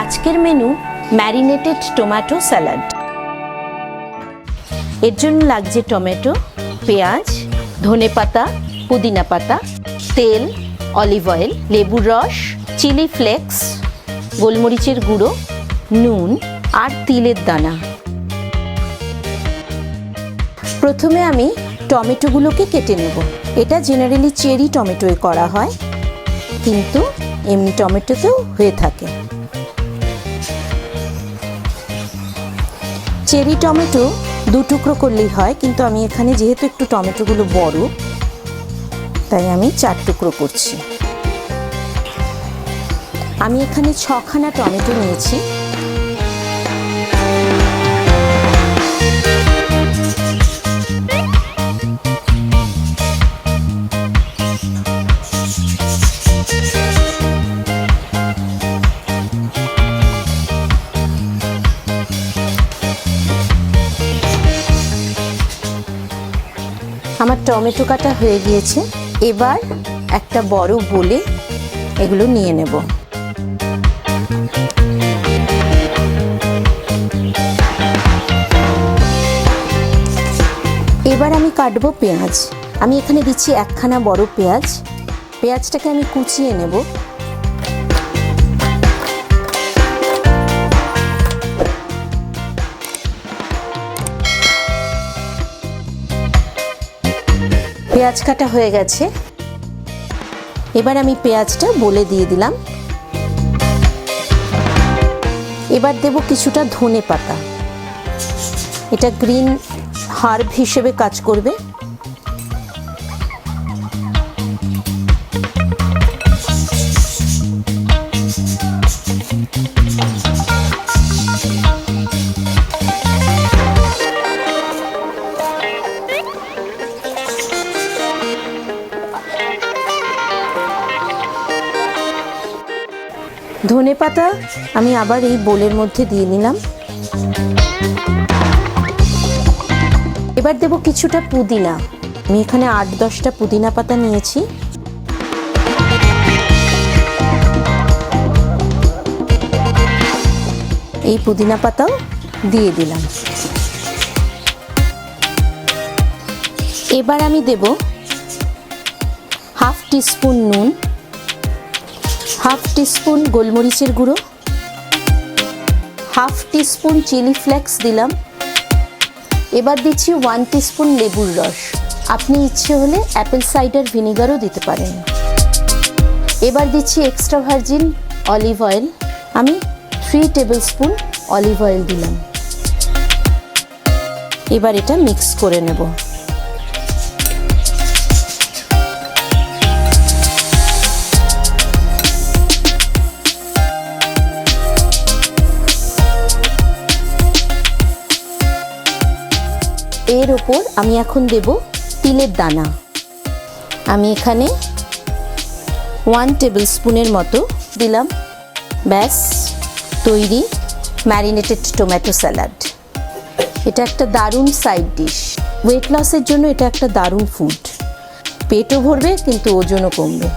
আজকের menu marinated tomato salad. এর জন্য লাগছে টমেটো, পেঁয়াজ, ধনেপাতা, পুদিনা পাতা, তেল, অলিভ অয়েল, লেবুর রস, চিলি ফ্লেক্স, গোলমরিচের গুঁড়ো, নুন আর তিলের দানা। প্রথমে আমি টমেটোগুলোকে কেটে নেব। এটা জেনারেলি চেরি টমেটোয় করা হয়, কিন্তু এমনি টমেটোতেও হয়ে থাকে। চেরি টমেটো দু টুকরো করলেই হয়, কিন্তু আমি এখানে যেহেতু একটু টমেটোগুলো বড়, তাই আমি 4 টুকরো করছি। আমি এখানে 6খানা টমেটো নিয়েছি। আমার টমেটো কাটা হয়ে গিয়েছে। এবার একটা বড় বোলে এগুলো নিয়ে নেব। এবার আমি কাটবো পেঁয়াজ। আমি এখানে দিচ্ছি 1খানা বড় পেঁয়াজ। পেঁয়াজটাকে আমি কুচিয়ে নেব। পেঁয়াজ কাটা হয়ে গেছে। এবার আমি পেঁয়াজটা বলে দিয়ে দিলাম। এবার দেব কিছুটা ধনে পাতা। এটা গ্রিন হার্ব হিসেবে কাজ করবে। ধনেপাতা আমি আবার এই বোলের মধ্যে দিয়ে নিলাম। এবার দেব কিছুটা পুদিনা। আমি এখানে 8-10টা পুদিনা পাতা নিয়েছি। এই পুদিনা পাতাও দিয়ে দিলাম। এবার আমি দেব হাফ টিস্পুন নুন, হাফ টিস্পুন গোলমরিচের গুঁড়ো, হাফ টিস্পুন চিলি ফ্লেক্স দিলাম। এবার দিচ্ছি 1 টিস্পুন লেবুর রস। আপনি ইচ্ছে হলে অ্যাপেল সাইডার ভিনেগারও দিতে পারেন। এবার দিচ্ছি এক্সট্রা ভার্জিন অলিভ অয়েল। আমি 3 টেবিল স্পুন অলিভ অয়েল দিলাম। এবার এটা মিক্স করে নেব। এর ওপর আমি এখন দেব তিলের দানা। আমি এখানে 1 টেবিল স্পুনের মতো দিলাম। ব্যাস তৈরি ম্যারিনেটেড টমেটো স্যালাড। এটা একটা দারুণ সাইড ডিশ। ওয়েট লসের জন্য এটা একটা দারুণ ফুড। পেটও ভরবে, কিন্তু ওজনও কমবে।